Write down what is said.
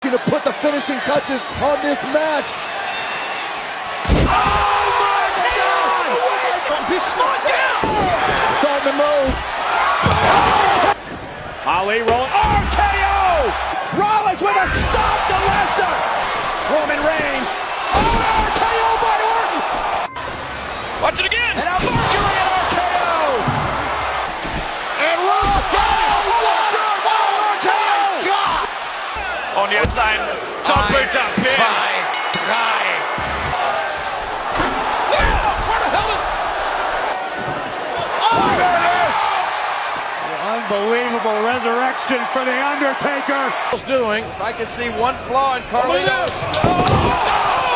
looking to put the finishing touches on this match. Oh my God! Be slowed down! On the move. Ali rolling. RKO! Rollins with a stop to Lesnar. Roman Reigns. Oh, RKO by Orton. Watch it again. And a Mercury at RKO. And RKO. Und jetzt ein doppelter Pin. 2, 3. Unbelievable resurrection for The Undertaker. Doing. I can see one flaw in Carlito's. Oh, no!